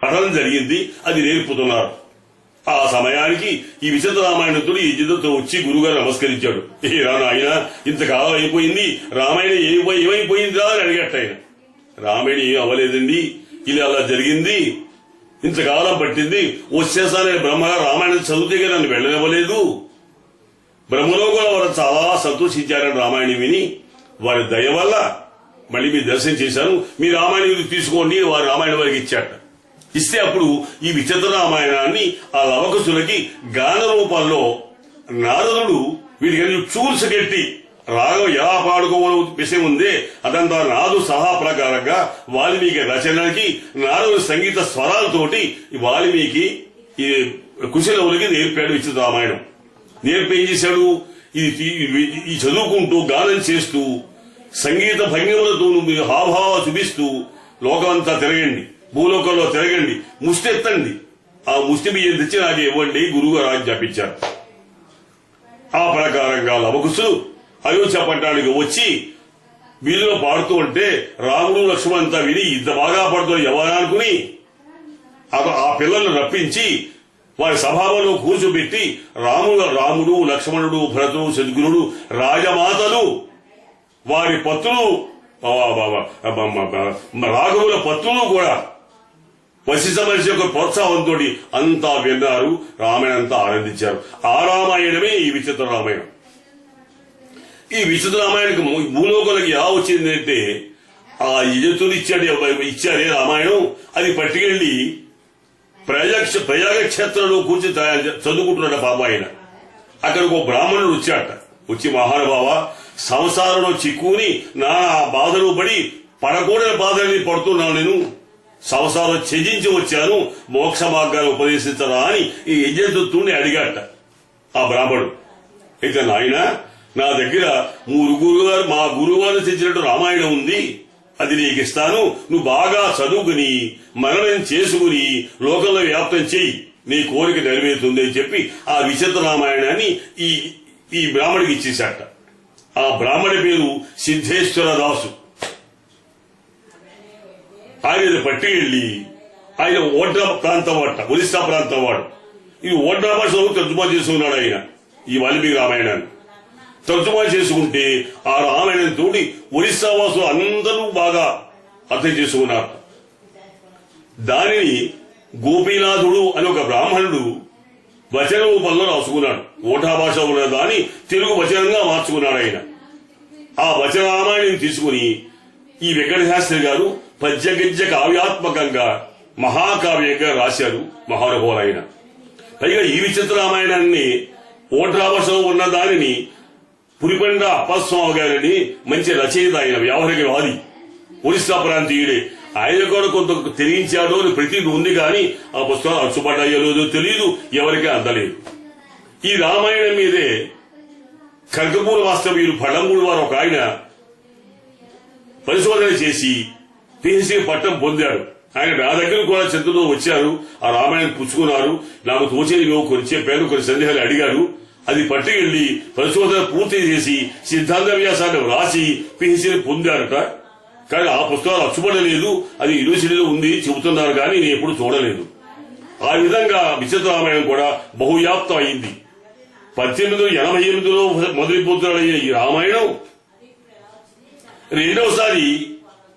పఠనం జరిగింది, అది నేర్పుతున్నారు. ఆ సమయానికి ఈ విచిత్ర రామాయణుడు ఈ జిద్దుతో వచ్చి గురుగారు నమస్కరించాడు. ఆయన ఇంతకాలం అయిపోయింది, రామాయణం ఏమైపోయిందిరా అని అడిగట్ట. ఆయన రామాయణం ఏం అవ్వలేదండి, ఇలా అలా జరిగింది, ఇంతకాలం పట్టింది, వచ్చేసానని బ్రహ్మగారు రామాయణం చదివితే నన్ను వెళ్ళనివ్వలేదు. బ్రహ్మలో కూడా వారు చాలా సంతోషించారని రామాయణం విని, వారి దయ వల్ల మళ్ళీ మీరు దర్శనం చేశాను, మీ రామాయణం తీసుకోండి. వారు రామాయణం వారికి ఇచ్చాట. ఇస్తే అప్పుడు ఈ విచిత్ర రామాయణాన్ని ఆ లవకుశులకి గాన రూపంలో నారదుడు వీటికి చూర్సు కట్టి రాగం ఎలా పాడుకోవాలో విషయం ఉందే అదంతా నాదు సహా ప్రకారంగా వాల్మీకి రచనకి నారదుడు సంగీత స్వరాలతోటి వాల్మీకి ఈ కుశలవులకి నేర్పాడు విచిత్ర రామాయణం. నేర్పి ఏం చేశాడు, ఈ చదువుకుంటూ గానం చేస్తూ సంగీత భంగిమలతో హావభావ చూపిస్తూ లోకమంతా తిరగండి, భూలోకంలో తిరగండి, ముష్టి ఎత్తండి, ఆ ముష్టి బియ్యం తెచ్చి నాకు ఇవ్వండి గురువుగారు ఆజ్ఞాపించారు. ఆ ప్రకారంగా లవకుశులు అయోధ్య పట్టణానికి వచ్చి వీధిలో పాడుతూ ఉంటే రాముడు లక్ష్మణ్ అంతా విని ఇంత బాగా పాడుతున్న ఎవరనుకుని ఆ పిల్లలను రప్పించి వారి సభాలో కూర్చోబెట్టి రాముడు లక్ష్మణుడు భరతుడు శత్రుఘ్నుడు రాజమాతలు వారి పత్రులు రాఘవుల పత్రులు కూడా వశిష్ఠ మహర్షి యొక్క ప్రోత్సాహంతో అంతా విన్నారు, రామాయణం అంతా ఆనందించారు. ఆ రామాయణమే ఈ విచిత్ర రామాయణం. ఈ విచిత్ర రామాయణకి భూలోకాలకి ఎలా వచ్చిందంటే ఆ యజతులు ఇచ్చారే రామాయణం, అది పట్టుకెళ్లి ప్రయాగ క్షేత్రంలో కూర్చి చదువుకుంటున్నాడు పాప. ఆయన అక్కడికి ఒక బ్రాహ్మణుడు వచ్చాట. వచ్చి మహానుభావ, సంసారంలో చిక్కుని నా బాధలు పడి పడకూడని బాధల్ని పడుతున్నాను, నేను సంసారం త్యజించి వచ్చాను, మోక్ష మార్గాన్ని ఉపదేశించరా అని ఈ యజ్ఞదత్తుని అడిగాట ఆ బ్రాహ్మణుడు. ఇక నాయన, నా దగ్గర మా గురువుగారు తెచ్చినట్టు రామాయణం ఉంది, అది నీకు ఇస్తాను, నువ్వు బాగా చదువుకుని మననం చేసుకుని లోకంలో వ్యాప్తం చెయ్యి, నీ కోరిక నెరవేరుతుంది అని చెప్పి ఆ విచిత్ర రామాయణాన్ని ఈ బ్రాహ్మడికి ఇచ్చేశాట. ఆ బ్రాహ్మడి పేరు సిద్ధేశ్వర దాసు. ఆయన పట్టుకెళ్లి ఆయన ఓడ్రా ప్రాంతం వాట, ఒరిస్సా ప్రాంతం వాడు. ఈ ఓడ్రా భాషలో తర్జుమా చేసుకున్నాడు ఆయన ఈ వాల్మీకి రామాయణాన్ని. తర్జుమా చేసుకుంటే ఆ రామాయణం తోటి ఒరిస్సా వాసులు అందరూ బాగా అర్థం చేసుకున్నారు. దానిని గోపీనాథుడు అని ఒక బ్రాహ్మణుడు వచన రూపంలో రాసుకున్నాడు. ఓఠా భాష ఉన్న దాన్ని తెలుగు వచనంగా మార్చుకున్నాడు ఆయన. ఆ వచన రామాయణం తీసుకుని ఈ వెంకట శాస్త్రి గారు పద్యగద్య కావ్యాత్మకంగా మహాకావ్యంగా రాశారు మహానుభావులైన. పైగా ఈ విచిత్ర రామాయణాన్ని ఓఠా భాషలో ఉన్న దానిని పురిపండ అప్పస్వామి గారిని మంచి రచయిత, ఆయన వ్యవహారికవాది, ఒరిస్సా ప్రాంతీయుడే. ఆయన కూడా కొంత తెలియించాడో అని ప్రతీది ఉంది, కానీ ఆ పుస్తకాలు అచ్చుపడ్డాయో లేదో తెలియదు, ఎవరికీ అందలేదు. ఈ రామాయణం మీదే కనకపూర్ వాస్తవ్యులు పళ్ళమూడు వారు ఒక ఆయన పరిశోధన చేసి పిహెచ్డీ పట్టం పొందాడు. ఆయన నా దగ్గర కూడా చంద్రులు వచ్చారు, ఆ రామాయణం పుచ్చుకున్నారు, నాకు తోచేది కొన్ని చెప్పారు, కొన్ని సందేహాలు అడిగారు. అది పట్టుకెళ్లి పరిశోధన పూర్తి చేసి సిద్ధాంత వ్యాసాన్ని వ్రాసి పిహెచ్డీ పొందారట. కానీ ఆ పుస్తకాలు అచ్చుపడలేదు, అది యూనివర్సిటీలో ఉంది చెబుతున్నారు, కానీ నేను ఎప్పుడు చూడలేదు. ఆ విధంగా విచిత్ర రామాయణం కూడా బహువ్యాప్తం అయింది. 1888లో మొదలుపోతున్న ఈ రామాయణం రెండవసారి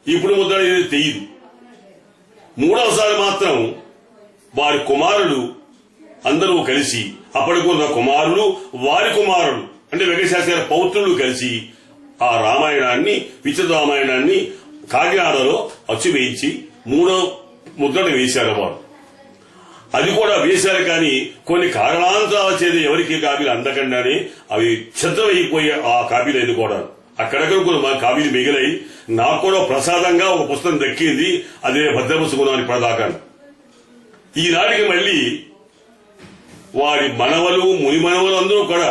ఇప్పుడు మొదలైనది తెలియదు. మూడవసారి మాత్రం వారి కుమారులు అందరూ కలిసి, అప్పటికున్న కుమారులు వారి కుమారులు అంటే వెంకటశాస్త్రి గారి పౌత్రులు కలిసి ఆ రామాయణాన్ని విచిత్ర రామాయణాన్ని కాకినాడలో అచ్చు వేయించి 3వ ముద్రణ వేశారు వారు. అది కూడా వేశారు, కానీ కొన్ని కారణాంతరాల చేత ఎవరికి కాపీలు అందకుండానే అవి ఛిద్రమైపోయే ఆ కాపీలు ఎన్నుకోవడం. అక్కడక్కడ కొన్ని కాపీలు మిగిలాయి. నాకు కూడా ప్రసాదంగా ఒక పుస్తకం దక్కింది, అదే భద్రపరుచుకున్నాను ఇప్పటిదాకా. ఈనాటికి మళ్లీ వారి మనవలు ముని మనవలు అందరూ కూడా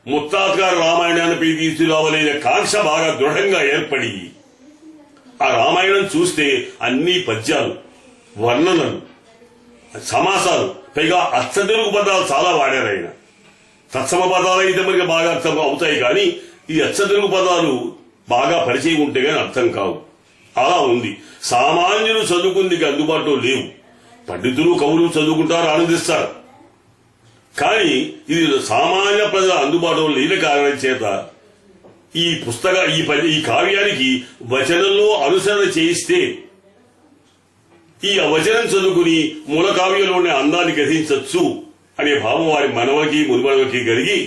ముత్తాత గారు రామాయణాన్ని తీసుకురావాలనే కాంక్ష బాగా దృఢంగా ఏర్పడి ఆ రామాయణం చూస్తే అన్ని పద్యాలు, వర్ణనలు, సమాసాలు, పైగా అచ్చతెలుగు పదాలు చాలా వాడారు ఆయన. తత్సమ పదాలు అయితే మనకి బాగా అర్థం అవుతాయి, కానీ ఈ అచ్చతెలుగు పదాలు బాగా పరిచయం ఉంటే గానీ అర్థం కావు. అలా ఉంది. సామాన్యులు చదువుకుందికి అందుబాటులో లేవు. పండితులు కవులు చదువుకుంటారు, ఆనందిస్తారు. కానీ ఇది సామాన్య ప్రజల అందుబాటులో లేని కారణం చేత ఈ కావ్యానికి వచనంలో అనుసరణ చేయిస్తే ఈ వచనం చదువుకుని మూల కావ్యంలోని అందాన్ని గ్రహించవచ్చు అనే భావం వారి మనవకి మునిమనవకి కలిగి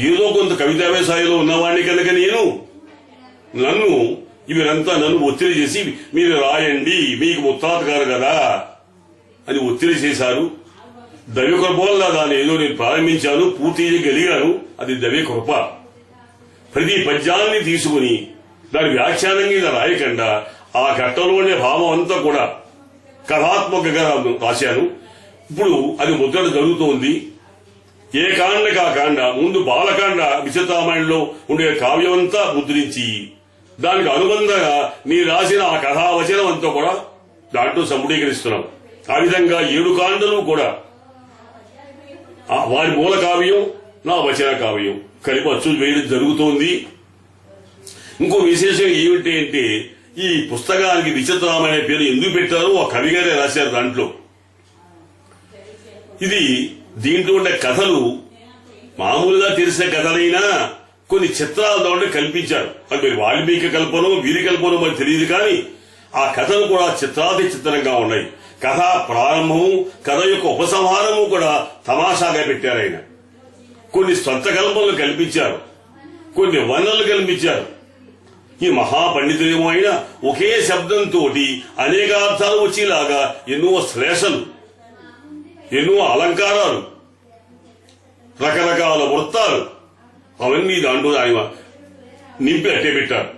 ఏదో కొంత కవితా వ్యవసాయంలో ఉన్నవాడిని కనుక నన్ను ఒత్తిడి చేసి మీరు రాయండి, మీకు ముత్తాతగారు కదా అని ఒత్తిడి చేశారు. దైవ కృప వల్ల దాన్ని ఏదో నేను ప్రారంభించాను, పూర్తి చేయగలిగాను. అది దైవ కృప. ప్రతి పద్యాన్ని తీసుకుని దాని వ్యాఖ్యానం మీద రాయకుండా ఆ ఘట్టంలోనే భావం అంతా కూడా కథాత్మకంగా రాశాను. ఇప్పుడు అది ముద్రణ జరుగుతోంది. ఏ కాండకి ఆ కాండ, ముందు బాలకాండ విచిత్రరామాయణంలో ఉండే కావ్యం అంతా ముద్రించి దానికి అనుబంధంగా నీ రాసిన ఆ కథావచనం అంతా కూడా దాంట్లో సమూఢీకరిస్తున్నాం. ఆ విధంగా 7 కాండలు కూడా వారి మూల కావ్యం, నా వచన కావ్యం కలిపి అచ్చులు వేయడం జరుగుతోంది. ఇంకో విశేషం ఏమిటి అంటే ఈ పుస్తకానికి విచిత్రరామాయణ పేరు ఎందుకు పెట్టారో ఆ కవి గారే రాశారు. దాంట్లో దీంట్లో ఉండే కథలు మామూలుగా తెలిసిన కథలైనా కొన్ని చిత్రాల దాంట్లో కల్పించారు. అది వాల్మీకి కల్పనో వీరి కల్పనో మనకు తెలియదు, కానీ ఆ కథలు కూడా చిత్రాది చిత్రంగా ఉన్నాయి. కథ ప్రారంభము, కథ యొక్క ఉపసంహారము కూడా తమాషాగా పెట్టారు. ఆయన కొన్ని సొంత కల్పనలు కల్పించారు, కొన్ని వర్ణనలు కల్పించారు. ఈ మహాపండితులేమో అయినా ఒకే శబ్దంతో అనేక అర్థాలు వచ్చేలాగా ఎన్నో శ్లేషలు, ఎన్నో అలంకారాలు, రకరకాల వృత్తాలు అవన్నీ దాంట్లో ఆయన నింపి అట్టే పెట్టారు.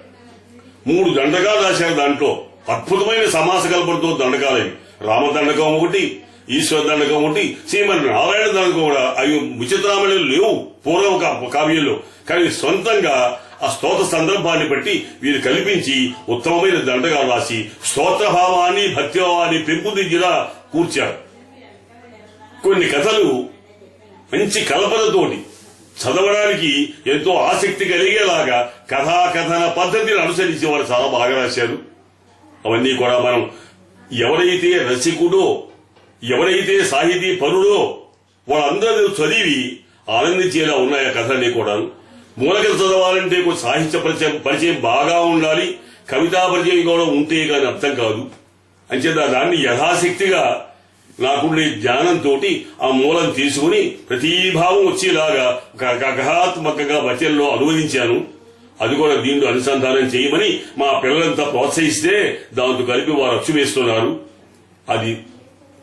3 దండకాలు రాశారు. దాంట్లో అద్భుతమైన సమాస కల్పనతో దండకాలవి. రామదండకం ఒకటి, ఈశ్వర దండకం ఒకటి, శ్రీమన్నారాయణ దండకం కూడా. అవి విచిత్రామాయణంలో లేవు పూర్వం కావ్యంలో, కానీ సొంతంగా ఆ స్తోత్ర సందర్భాన్ని బట్టి వీరు కల్పించి ఉత్తమమైన దండకాలు రాసి స్తోత్రభావాన్ని భక్తిభావాన్ని పెంపుదించేలా కూర్చారు. కొన్ని కథలు మంచి కల్పనతోటి చదవడానికి ఎంతో ఆసక్తి కలిగేలాగా కథాకథన పద్ధతిని అనుసరించి వారు చాలా బాగా రాశారు. అవన్నీ కూడా మనం ఎవరైతే రసికుడో, ఎవరైతే సాహితీ పరుడో వాళ్ళందరూ చదివి ఆనందించేలా ఉన్నాయి ఆ కథలన్నీ కూడా. మూలకథ చదవాలంటే కొంచెం సాహిత్య పరిచయం బాగా ఉండాలి, కవితా పరిచయం కూడా ఉంటే కానీ అర్థం కాదు. అంచేత దాన్ని యథాశక్తిగా నాకుండే జ్ఞానంతో ఆ మూలం తీసుకుని ప్రతీభావం వచ్చేలాగా కథాత్మకంగా వచనంలో అనువదించాను. అది కూడా దీంట్లో అనుసంధానం చేయమని మా పిల్లలంతా ప్రోత్సహిస్తే దాంతో కలిపి వారు అచ్చు వేస్తున్నారు. అది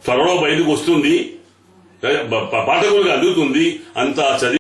త్వరలో బయటకు వస్తుంది, పాఠకులకు అందుతుంది. అంతా చదివి